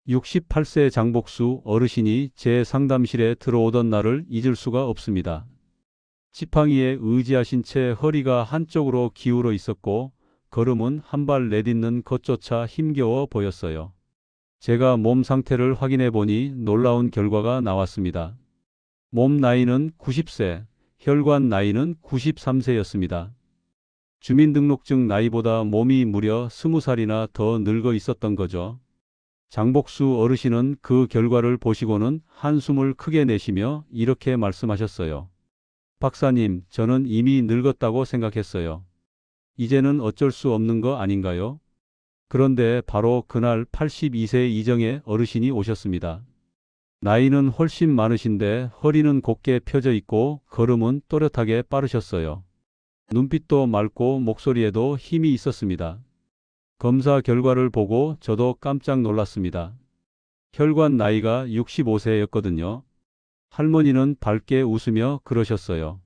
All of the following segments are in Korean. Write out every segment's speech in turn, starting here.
68세 장복수 어르신이 제 상담실에 들어오던 날을 잊을 수가 없습니다. 지팡이에 의지하신 채 허리가 한쪽으로 기울어 있었고 걸음은 한 발 내딛는 것조차 힘겨워 보였어요. 제가 몸 상태를 확인해 보니 놀라운 결과가 나왔습니다. 몸 나이는 90세, 혈관 나이는 93세였습니다. 주민등록증 나이보다 몸이 무려 20살이나 더 늙어 있었던 거죠. 장복수 어르신은 그 결과를 보시고는 한숨을 크게 내쉬며 이렇게 말씀하셨어요. 박사님, 저는 이미 늙었다고 생각했어요. 이제는 어쩔 수 없는 거 아닌가요? 그런데 바로 그날 82세 이정의 어르신이 오셨습니다. 나이는 훨씬 많으신데 허리는 곧게 펴져 있고 걸음은 또렷하게 빠르셨어요. 눈빛도 맑고 목소리에도 힘이 있었습니다. 검사 결과를 보고 저도 깜짝 놀랐습니다. 혈관 나이가 65세였거든요. 할머니는 밝게 웃으며 그러셨어요.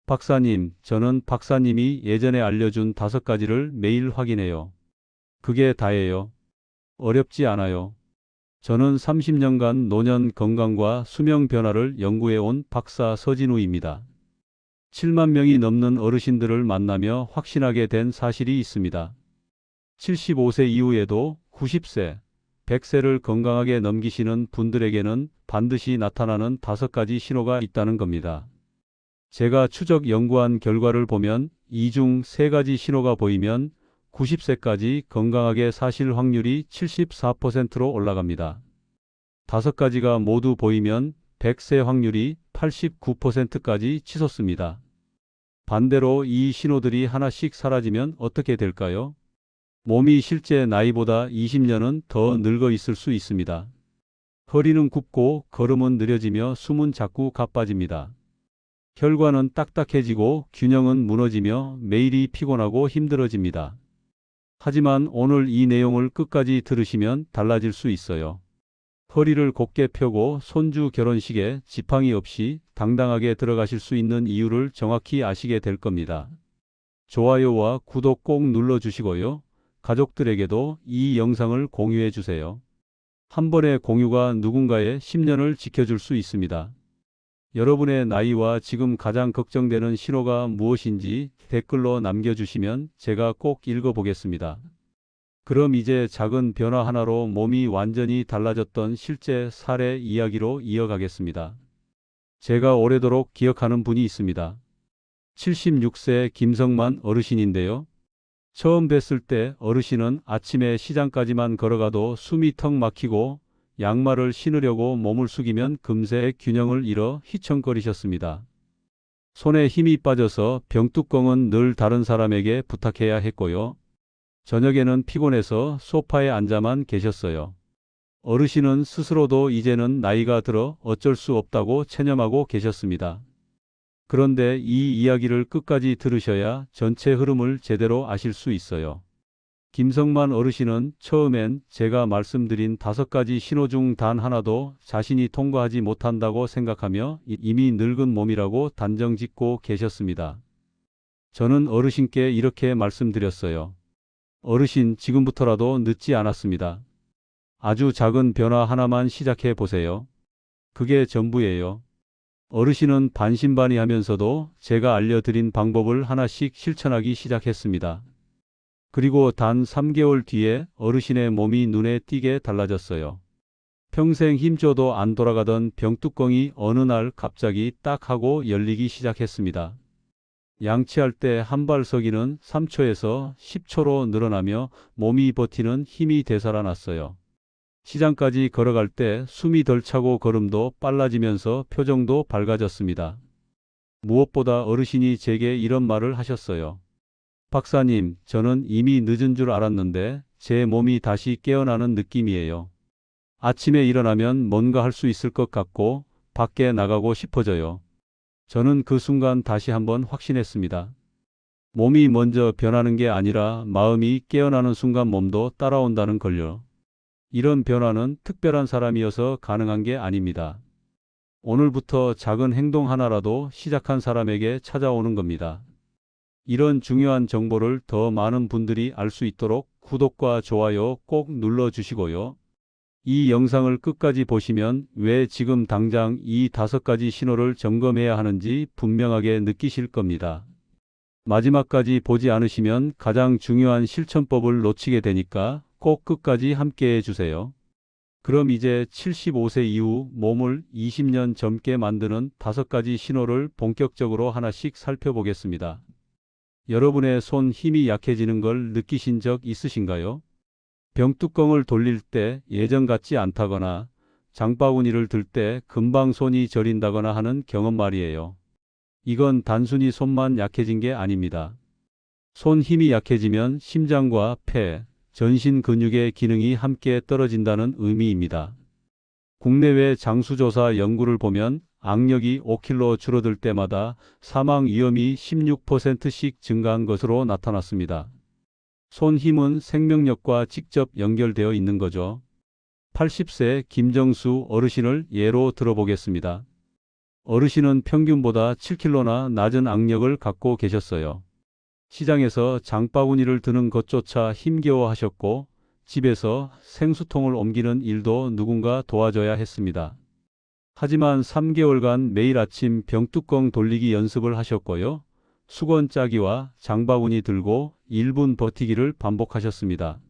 박사님, 저는 박사님이 예전에 알려준 5가지를 매일 확인해요. 그게 다예요. 어렵지 않아요. 저는 30년간 노년 건강과 수명 변화를 연구해온 박사 서진우입니다. 7만 명이 넘는 어르신들을 만나며 확신하게 된 사실이 있습니다. 75세 이후에도 90세, 100세를 건강하게 넘기시는 분들에게는 반드시 나타나는 5가지 신호가 있다는 겁니다. 제가 추적 연구한 결과를 보면 이 중 3가지 신호가 보이면 90세까지 건강하게 사실 확률이 74%로 올라갑니다. 5가지가 모두 보이면 100세 확률이 89%까지 치솟습니다. 반대로 이 신호들이 하나씩 사라지면 어떻게 될까요? 몸이 실제 나이보다 20년은 더 늙어 있을 수 있습니다. 허리는 굽고 걸음은 느려지며 숨은 자꾸 가빠집니다. 혈관은 딱딱해지고 균형은 무너지며 매일이 피곤하고 힘들어집니다. 하지만 오늘 이 내용을 끝까지 들으시면 달라질 수 있어요. 허리를 곧게 펴고 손주 결혼식에 지팡이 없이 당당하게 들어가실 수 있는 이유를 정확히 아시게 될 겁니다. 좋아요와 구독 꼭 눌러주시고요. 가족들에게도 이 영상을 공유해 주세요. 한 번의 공유가 누군가의 10년을 지켜줄 수 있습니다. 여러분의 나이와 지금 가장 걱정되는 신호가 무엇인지 댓글로 남겨주시면 제가 꼭 읽어보겠습니다. 그럼 이제 작은 변화 하나로 몸이 완전히 달라졌던 실제 사례 이야기로 이어가겠습니다. 제가 오래도록 기억하는 분이 있습니다. 76세 김성만 어르신인데요. 처음 뵀을 때 어르신은 아침에 시장까지만 걸어가도 숨이 턱 막히고 양말을 신으려고 몸을 숙이면 금세 균형을 잃어 휘청거리셨습니다. 손에 힘이 빠져서 병뚜껑은 늘 다른 사람에게 부탁해야 했고요. 저녁에는 피곤해서 소파에 앉아만 계셨어요. 어르신은 스스로도 이제는 나이가 들어 어쩔 수 없다고 체념하고 계셨습니다. 그런데 이 이야기를 끝까지 들으셔야 전체 흐름을 제대로 아실 수 있어요. 김성만 어르신은 처음엔 제가 말씀드린 5가지 신호 중 단 하나도 자신이 통과하지 못한다고 생각하며 이미 늙은 몸이라고 단정짓고 계셨습니다. 저는 어르신께 이렇게 말씀드렸어요. 어르신, 지금부터라도 늦지 않았습니다. 아주 작은 변화 하나만 시작해 보세요. 그게 전부예요. 어르신은 반신반의하면서도 제가 알려드린 방법을 하나씩 실천하기 시작했습니다. 그리고 단 3개월 뒤에 어르신의 몸이 눈에 띄게 달라졌어요. 평생 힘줘도 안 돌아가던 병뚜껑이 어느 날 갑자기 딱 하고 열리기 시작했습니다. 양치할 때 한 발 서기는 3초에서 10초로 늘어나며 몸이 버티는 힘이 되살아났어요. 시장까지 걸어갈 때 숨이 덜 차고 걸음도 빨라지면서 표정도 밝아졌습니다. 무엇보다 어르신이 제게 이런 말을 하셨어요. 박사님, 저는 이미 늦은 줄 알았는데 제 몸이 다시 깨어나는 느낌이에요. 아침에 일어나면 뭔가 할 수 있을 것 같고 밖에 나가고 싶어져요. 저는 그 순간 다시 한번 확신했습니다. 몸이 먼저 변하는 게 아니라 마음이 깨어나는 순간 몸도 따라온다는 걸요. 이런 변화는 특별한 사람이어서 가능한 게 아닙니다. 오늘부터 작은 행동 하나라도 시작한 사람에게 찾아오는 겁니다. 이런 중요한 정보를 더 많은 분들이 알 수 있도록 구독과 좋아요 꼭 눌러주시고요. 이 영상을 끝까지 보시면 왜 지금 당장 이 5가지 신호를 점검해야 하는지 분명하게 느끼실 겁니다. 마지막까지 보지 않으시면 가장 중요한 실천법을 놓치게 되니까 꼭 끝까지 함께 해주세요. 그럼 이제 75세 이후 몸을 20년 젊게 만드는 5가지 신호를 본격적으로 하나씩 살펴보겠습니다. 여러분의 손 힘이 약해지는 걸 느끼신 적 있으신가요? 병뚜껑을 돌릴 때 예전 같지 않다거나 장바구니를 들 때 금방 손이 저린다거나 하는 경험 말이에요. 이건 단순히 손만 약해진 게 아닙니다. 손 힘이 약해지면 심장과 폐, 전신 근육의 기능이 함께 떨어진다는 의미입니다. 국내외 장수조사 연구를 보면 악력이 5kg 줄어들 때마다 사망 위험이 16%씩 증가한 것으로 나타났습니다. 손 힘은 생명력과 직접 연결되어 있는 거죠. 80세 김정수 어르신을 예로 들어보겠습니다. 어르신은 평균보다 7kg나 낮은 악력을 갖고 계셨어요. 시장에서 장바구니를 드는 것조차 힘겨워하셨고 집에서 생수통을 옮기는 일도 누군가 도와줘야 했습니다. 하지만 3개월간 매일 아침 병뚜껑 돌리기 연습을 하셨고요. 수건 짜기와 장바구니 들고 1분 버티기를 반복하셨습니다.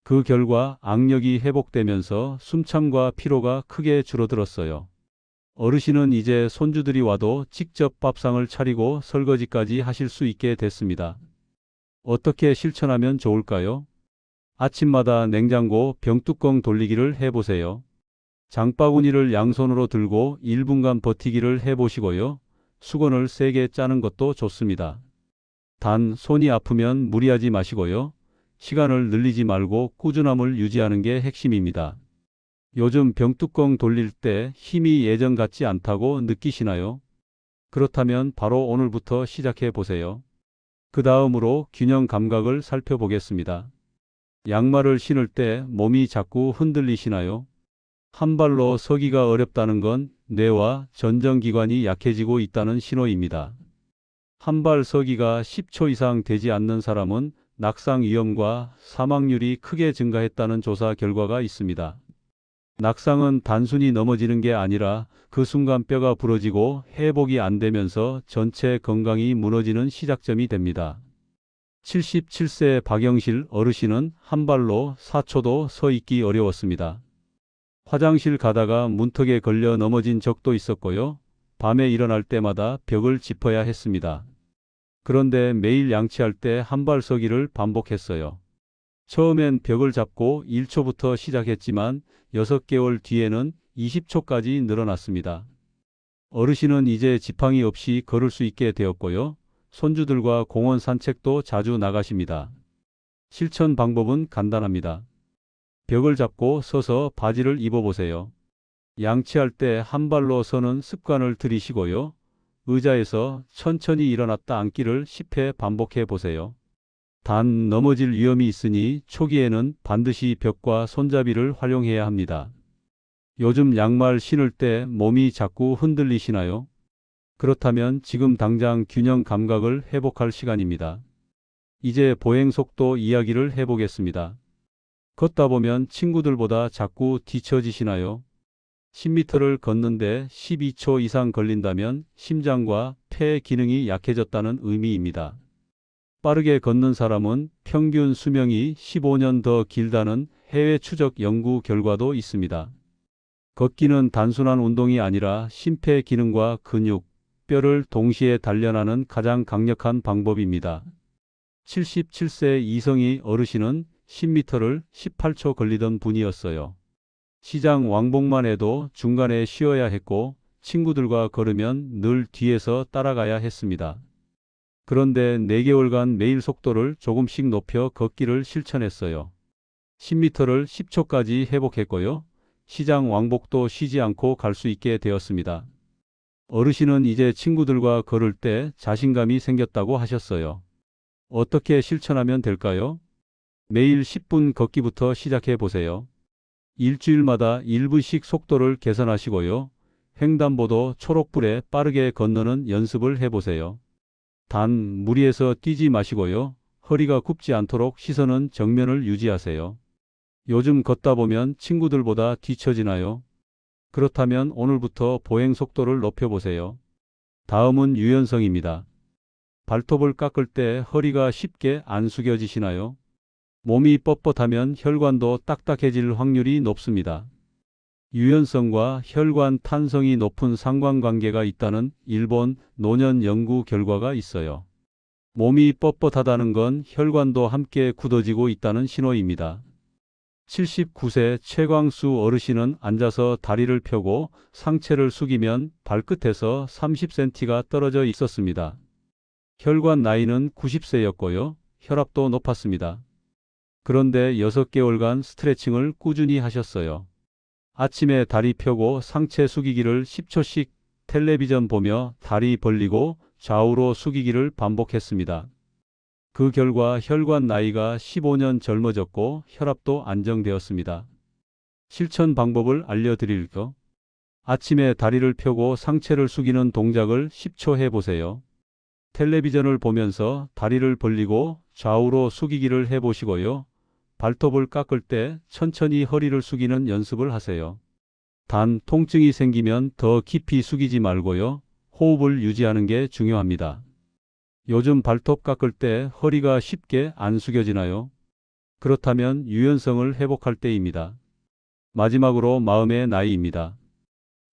그 결과 악력이 회복되면서 숨참과 피로가 크게 줄어들었어요. 어르신은 이제 손주들이 와도 직접 밥상을 차리고 설거지까지 하실 수 있게 됐습니다. 어떻게 실천하면 좋을까요? 아침마다 냉장고 병뚜껑 돌리기를 해보세요. 장바구니를 양손으로 들고 1분간 버티기를 해보시고요. 수건을 세게 짜는 것도 좋습니다. 단 손이 아프면 무리하지 마시고요. 시간을 늘리지 말고 꾸준함을 유지하는 게 핵심입니다. 요즘 병뚜껑 돌릴 때 힘이 예전 같지 않다고 느끼시나요? 그렇다면 바로 오늘부터 시작해 보세요. 그 다음으로 균형 감각을 살펴보겠습니다. 양말을 신을 때 몸이 자꾸 흔들리시나요? 한 발로 서기가 어렵다는 건 뇌와 전정기관이 약해지고 있다는 신호입니다. 한 발 서기가 10초 이상 되지 않는 사람은 낙상 위험과 사망률이 크게 증가했다는 조사 결과가 있습니다. 낙상은 단순히 넘어지는 게 아니라 그 순간 뼈가 부러지고 회복이 안 되면서 전체 건강이 무너지는 시작점이 됩니다. 77세 박영실 어르신은 한 발로 4초도 서 있기 어려웠습니다. 화장실 가다가 문턱에 걸려 넘어진 적도 있었고요. 밤에 일어날 때마다 벽을 짚어야 했습니다. 그런데 매일 양치할 때 한 발 서기를 반복했어요. 처음엔 벽을 잡고 1초부터 시작했지만 6개월 뒤에는 20초까지 늘어났습니다. 어르신은 이제 지팡이 없이 걸을 수 있게 되었고요. 손주들과 공원 산책도 자주 나가십니다. 실천 방법은 간단합니다. 벽을 잡고 서서 바지를 입어보세요. 양치할 때 한 발로 서는 습관을 들이시고요. 의자에서 천천히 일어났다 앉기를 10회 반복해 보세요. 단 넘어질 위험이 있으니 초기에는 반드시 벽과 손잡이를 활용해야 합니다. 요즘 양말 신을 때 몸이 자꾸 흔들리시나요? 그렇다면 지금 당장 균형 감각을 회복할 시간입니다. 이제 보행 속도 이야기를 해보겠습니다. 걷다 보면 친구들보다 자꾸 뒤처지시나요? 10m를 걷는데 12초 이상 걸린다면 심장과 폐 기능이 약해졌다는 의미입니다. 빠르게 걷는 사람은 평균 수명이 15년 더 길다는 해외 추적 연구 결과도 있습니다. 걷기는 단순한 운동이 아니라 심폐 기능과 근육, 뼈를 동시에 단련하는 가장 강력한 방법입니다. 77세 이성희 어르신은 10m를 18초 걸리던 분이었어요. 시장 왕복만 해도 중간에 쉬어야 했고 친구들과 걸으면 늘 뒤에서 따라가야 했습니다. 그런데 4개월간 매일 속도를 조금씩 높여 걷기를 실천했어요. 10m를 10초까지 회복했고요. 시장 왕복도 쉬지 않고 갈 수 있게 되었습니다. 어르신은 이제 친구들과 걸을 때 자신감이 생겼다고 하셨어요. 어떻게 실천하면 될까요? 매일 10분 걷기부터 시작해 보세요. 일주일마다 1분씩 속도를 개선하시고요. 횡단보도 초록불에 빠르게 건너는 연습을 해보세요. 단 무리해서 뛰지 마시고요. 허리가 굽지 않도록 시선은 정면을 유지하세요. 요즘 걷다 보면 친구들보다 뒤처지나요? 그렇다면 오늘부터 보행 속도를 높여보세요. 다음은 유연성입니다. 발톱을 깎을 때 허리가 쉽게 안 숙여지시나요? 몸이 뻣뻣하면 혈관도 딱딱해질 확률이 높습니다. 유연성과 혈관 탄성이 높은 상관관계가 있다는 일본 노년 연구 결과가 있어요. 몸이 뻣뻣하다는 건 혈관도 함께 굳어지고 있다는 신호입니다. 79세 최광수 어르신은 앉아서 다리를 펴고 상체를 숙이면 발끝에서 30cm가 떨어져 있었습니다. 혈관 나이는 90세였고요. 혈압도 높았습니다. 그런데 6개월간 스트레칭을 꾸준히 하셨어요. 아침에 다리 펴고 상체 숙이기를 10초씩, 텔레비전 보며 다리 벌리고 좌우로 숙이기를 반복했습니다. 그 결과 혈관 나이가 15년 젊어졌고 혈압도 안정되었습니다. 실천 방법을 알려드릴게요. 아침에 다리를 펴고 상체를 숙이는 동작을 10초 해보세요. 텔레비전을 보면서 다리를 벌리고 좌우로 숙이기를 해보시고요. 발톱을 깎을 때 천천히 허리를 숙이는 연습을 하세요. 단, 통증이 생기면 더 깊이 숙이지 말고요. 호흡을 유지하는 게 중요합니다. 요즘 발톱 깎을 때 허리가 쉽게 안 숙여지나요? 그렇다면 유연성을 회복할 때입니다. 마지막으로 마음의 나이입니다.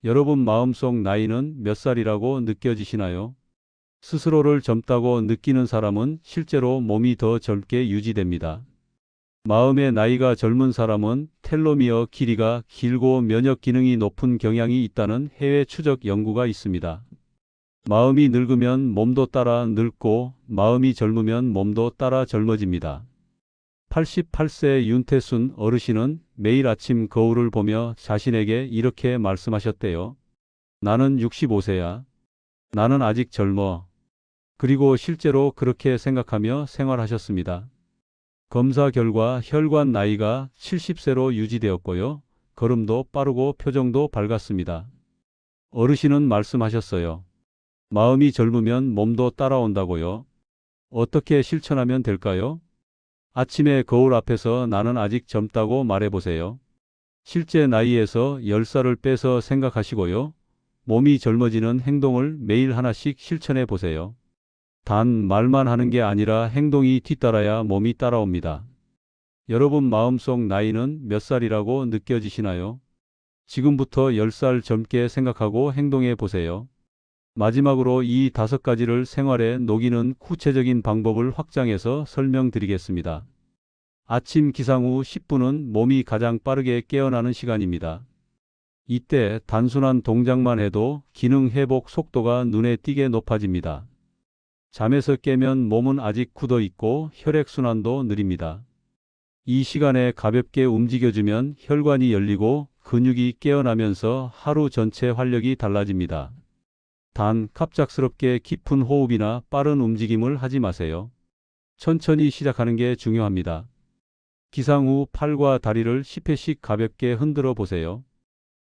여러분 마음속 나이는 몇 살이라고 느껴지시나요? 스스로를 젊다고 느끼는 사람은 실제로 몸이 더 젊게 유지됩니다. 마음의 나이가 젊은 사람은 텔로미어 길이가 길고 면역 기능이 높은 경향이 있다는 해외 추적 연구가 있습니다. 마음이 늙으면 몸도 따라 늙고 마음이 젊으면 몸도 따라 젊어집니다. 88세 윤태순 어르신은 매일 아침 거울을 보며 자신에게 이렇게 말씀하셨대요. 나는 65세야. 나는 아직 젊어. 그리고 실제로 그렇게 생각하며 생활하셨습니다. 검사 결과 혈관 나이가 70세로 유지되었고요. 걸음도 빠르고 표정도 밝았습니다. 어르신은 말씀하셨어요. 마음이 젊으면 몸도 따라온다고요. 어떻게 실천하면 될까요? 아침에 거울 앞에서 나는 아직 젊다고 말해보세요. 실제 나이에서 10살을 빼서 생각하시고요. 몸이 젊어지는 행동을 매일 하나씩 실천해 보세요. 단 말만 하는 게 아니라 행동이 뒤따라야 몸이 따라옵니다. 여러분 마음속 나이는 몇 살이라고 느껴지시나요? 지금부터 10살 젊게 생각하고 행동해 보세요. 마지막으로 이 5가지를 생활에 녹이는 구체적인 방법을 확장해서 설명드리겠습니다. 아침 기상 후 10분은 몸이 가장 빠르게 깨어나는 시간입니다. 이때 단순한 동작만 해도 기능 회복 속도가 눈에 띄게 높아집니다. 잠에서 깨면 몸은 아직 굳어 있고 혈액순환도 느립니다. 이 시간에 가볍게 움직여주면 혈관이 열리고 근육이 깨어나면서 하루 전체 활력이 달라집니다. 단, 갑작스럽게 깊은 호흡이나 빠른 움직임을 하지 마세요. 천천히 시작하는 게 중요합니다. 기상 후 팔과 다리를 10회씩 가볍게 흔들어 보세요.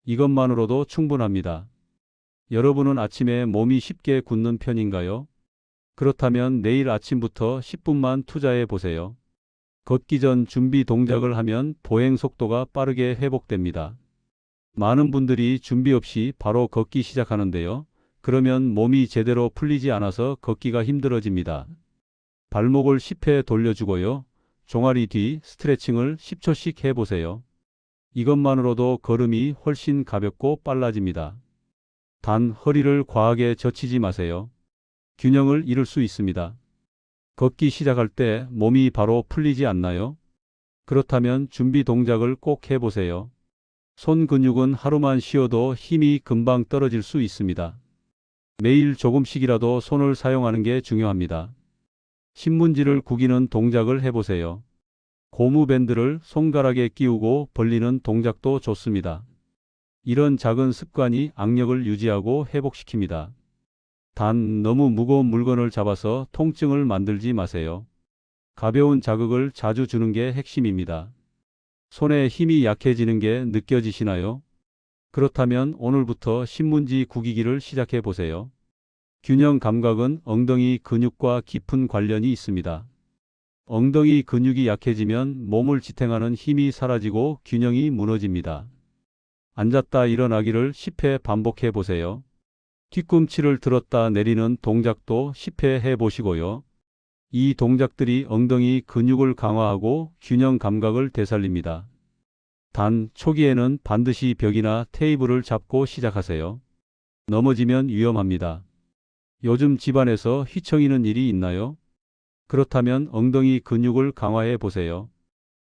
이것만으로도 충분합니다. 여러분은 아침에 몸이 쉽게 굳는 편인가요? 그렇다면 내일 아침부터 10분만 투자해 보세요. 걷기 전 준비 동작을 하면 보행 속도가 빠르게 회복됩니다. 많은 분들이 준비 없이 바로 걷기 시작하는데요. 그러면 몸이 제대로 풀리지 않아서 걷기가 힘들어집니다. 발목을 10회 돌려주고요. 종아리 뒤 스트레칭을 10초씩 해보세요. 이것만으로도 걸음이 훨씬 가볍고 빨라집니다. 단 허리를 과하게 젖히지 마세요. 균형을 잃을 수 있습니다. 걷기 시작할 때 몸이 바로 풀리지 않나요? 그렇다면 준비 동작을 꼭 해보세요. 손 근육은 하루만 쉬어도 힘이 금방 떨어질 수 있습니다. 매일 조금씩이라도 손을 사용하는 게 중요합니다. 신문지를 구기는 동작을 해보세요. 고무밴드를 손가락에 끼우고 벌리는 동작도 좋습니다. 이런 작은 습관이 악력을 유지하고 회복시킵니다. 단 너무 무거운 물건을 잡아서 통증을 만들지 마세요. 가벼운 자극을 자주 주는 게 핵심입니다. 손에 힘이 약해지는 게 느껴지시나요? 그렇다면 오늘부터 신문지 구기기를 시작해 보세요. 균형 감각은 엉덩이 근육과 깊은 관련이 있습니다. 엉덩이 근육이 약해지면 몸을 지탱하는 힘이 사라지고 균형이 무너집니다. 앉았다 일어나기를 10회 반복해 보세요. 뒤꿈치를 들었다 내리는 동작도 10회 해 보시고요. 이 동작들이 엉덩이 근육을 강화하고 균형 감각을 되살립니다. 단, 초기에는 반드시 벽이나 테이블을 잡고 시작하세요. 넘어지면 위험합니다. 요즘 집안에서 휘청이는 일이 있나요? 그렇다면 엉덩이 근육을 강화해 보세요.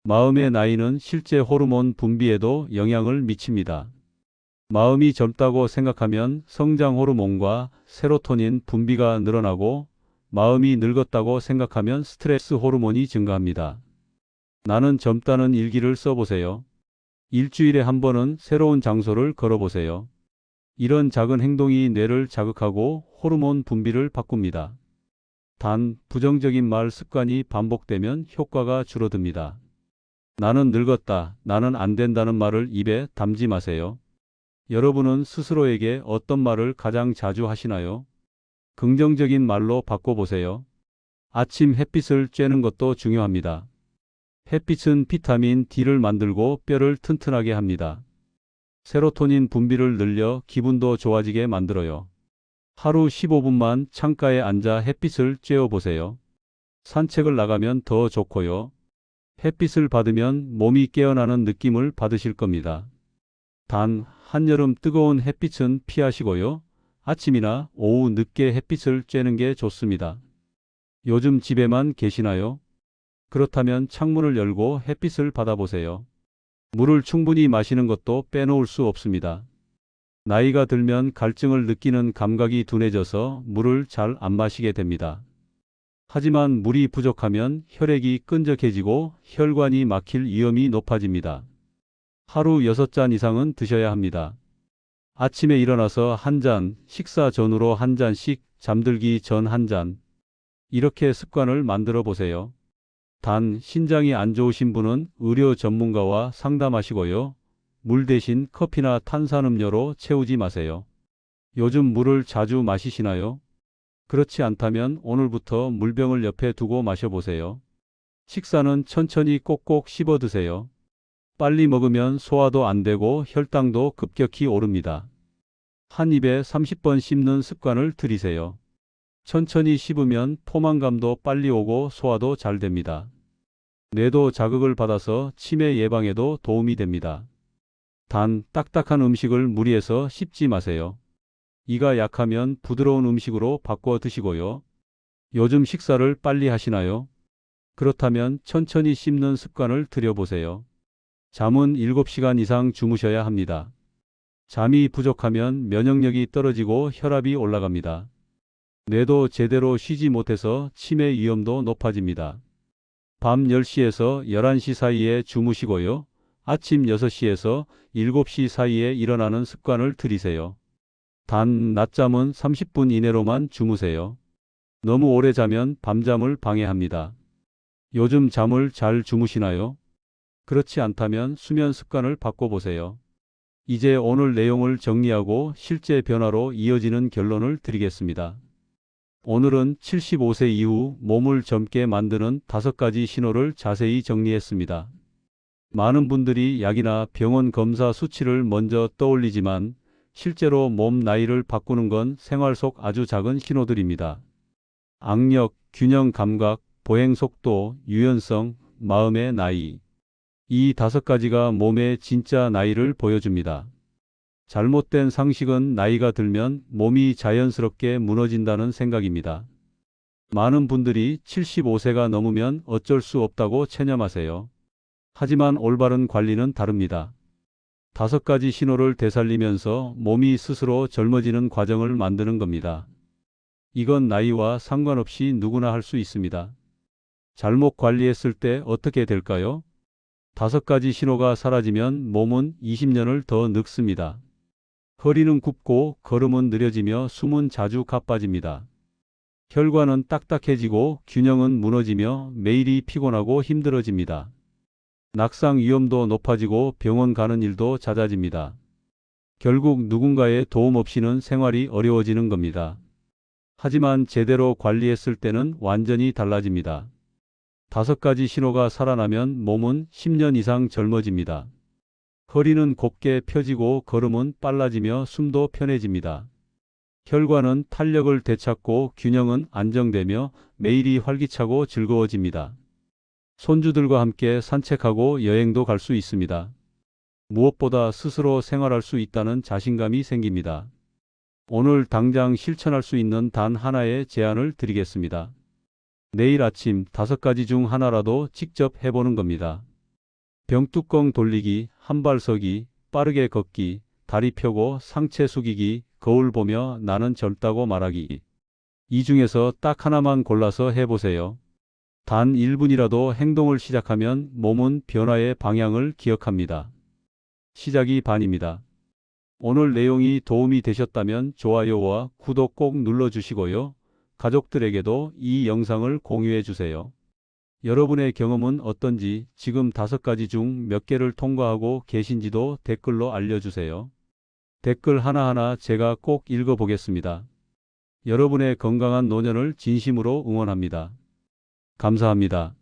마음의 나이는 실제 호르몬 분비에도 영향을 미칩니다. 마음이 젊다고 생각하면 성장 호르몬과 세로토닌 분비가 늘어나고, 마음이 늙었다고 생각하면 스트레스 호르몬이 증가합니다. 나는 젊다는 일기를 써보세요. 일주일에 한 번은 새로운 장소를 걸어보세요. 이런 작은 행동이 뇌를 자극하고 호르몬 분비를 바꿉니다. 단, 부정적인 말 습관이 반복되면 효과가 줄어듭니다. 나는 늙었다, 나는 안 된다는 말을 입에 담지 마세요. 여러분은 스스로에게 어떤 말을 가장 자주 하시나요? 긍정적인 말로 바꿔보세요. 아침 햇빛을 쬐는 것도 중요합니다. 햇빛은 비타민 D를 만들고 뼈를 튼튼하게 합니다. 세로토닌 분비를 늘려 기분도 좋아지게 만들어요. 하루 15분만 창가에 앉아 햇빛을 쬐어 보세요. 산책을 나가면 더 좋고요. 햇빛을 받으면 몸이 깨어나는 느낌을 받으실 겁니다. 단, 한여름 뜨거운 햇빛은 피하시고요. 아침이나 오후 늦게 햇빛을 쬐는 게 좋습니다. 요즘 집에만 계시나요? 그렇다면 창문을 열고 햇빛을 받아보세요. 물을 충분히 마시는 것도 빼놓을 수 없습니다. 나이가 들면 갈증을 느끼는 감각이 둔해져서 물을 잘 안 마시게 됩니다. 하지만 물이 부족하면 혈액이 끈적해지고 혈관이 막힐 위험이 높아집니다. 하루 6잔 이상은 드셔야 합니다. 아침에 일어나서 한 잔, 식사 전후로 한 잔씩, 잠들기 전 한 잔. 이렇게 습관을 만들어 보세요. 단, 신장이 안 좋으신 분은 의료 전문가와 상담하시고요. 물 대신 커피나 탄산음료로 채우지 마세요. 요즘 물을 자주 마시시나요? 그렇지 않다면 오늘부터 물병을 옆에 두고 마셔보세요. 식사는 천천히 꼭꼭 씹어 드세요. 빨리 먹으면 소화도 안 되고 혈당도 급격히 오릅니다. 한 입에 30번 씹는 습관을 들이세요. 천천히 씹으면 포만감도 빨리 오고 소화도 잘 됩니다. 뇌도 자극을 받아서 치매 예방에도 도움이 됩니다. 단, 딱딱한 음식을 무리해서 씹지 마세요. 이가 약하면 부드러운 음식으로 바꿔 드시고요. 요즘 식사를 빨리 하시나요? 그렇다면 천천히 씹는 습관을 들여보세요. 잠은 7시간 이상 주무셔야 합니다. 잠이 부족하면 면역력이 떨어지고 혈압이 올라갑니다. 뇌도 제대로 쉬지 못해서 치매 위험도 높아집니다. 밤 10시에서 11시 사이에 주무시고요. 아침 6시에서 7시 사이에 일어나는 습관을 들이세요. 단, 낮잠은 30분 이내로만 주무세요. 너무 오래 자면 밤잠을 방해합니다. 요즘 잠을 잘 주무시나요? 그렇지 않다면 수면 습관을 바꿔보세요. 이제 오늘 내용을 정리하고 실제 변화로 이어지는 결론을 드리겠습니다. 오늘은 75세 이후 몸을 젊게 만드는 5가지 신호를 자세히 정리했습니다. 많은 분들이 약이나 병원 검사 수치를 먼저 떠올리지만 실제로 몸 나이를 바꾸는 건 생활 속 아주 작은 신호들입니다. 악력, 균형 감각, 보행 속도, 유연성, 마음의 나이. 이 5가지가 몸의 진짜 나이를 보여줍니다. 잘못된 상식은 나이가 들면 몸이 자연스럽게 무너진다는 생각입니다. 많은 분들이 75세가 넘으면 어쩔 수 없다고 체념하세요. 하지만 올바른 관리는 다릅니다. 5가지 신호를 되살리면서 몸이 스스로 젊어지는 과정을 만드는 겁니다. 이건 나이와 상관없이 누구나 할 수 있습니다. 잘못 관리했을 때 어떻게 될까요? 5가지 신호가 사라지면 몸은 20년을 더 늙습니다. 허리는 굽고 걸음은 느려지며 숨은 자주 가빠집니다. 혈관은 딱딱해지고 균형은 무너지며 매일이 피곤하고 힘들어집니다. 낙상 위험도 높아지고 병원 가는 일도 잦아집니다. 결국 누군가의 도움 없이는 생활이 어려워지는 겁니다. 하지만 제대로 관리했을 때는 완전히 달라집니다. 5가지 신호가 살아나면 몸은 10년 이상 젊어집니다. 허리는 곱게 펴지고 걸음은 빨라지며 숨도 편해집니다. 혈관은 탄력을 되찾고 균형은 안정되며 매일이 활기차고 즐거워집니다. 손주들과 함께 산책하고 여행도 갈 수 있습니다. 무엇보다 스스로 생활할 수 있다는 자신감이 생깁니다. 오늘 당장 실천할 수 있는 단 하나의 제안을 드리겠습니다. 내일 아침 5가지 중 하나라도 직접 해보는 겁니다. 병뚜껑 돌리기, 한발 서기, 빠르게 걷기, 다리 펴고 상체 숙이기, 거울 보며 나는 젊다고 말하기. 이 중에서 딱 하나만 골라서 해보세요. 단 1분이라도 행동을 시작하면 몸은 변화의 방향을 기억합니다. 시작이 반입니다. 오늘 내용이 도움이 되셨다면 좋아요와 구독 꼭 눌러주시고요. 가족들에게도 이 영상을 공유해 주세요. 여러분의 경험은 어떤지, 지금 5가지 중 몇 개를 통과하고 계신지도 댓글로 알려주세요. 댓글 하나하나 제가 꼭 읽어보겠습니다. 여러분의 건강한 노년을 진심으로 응원합니다. 감사합니다.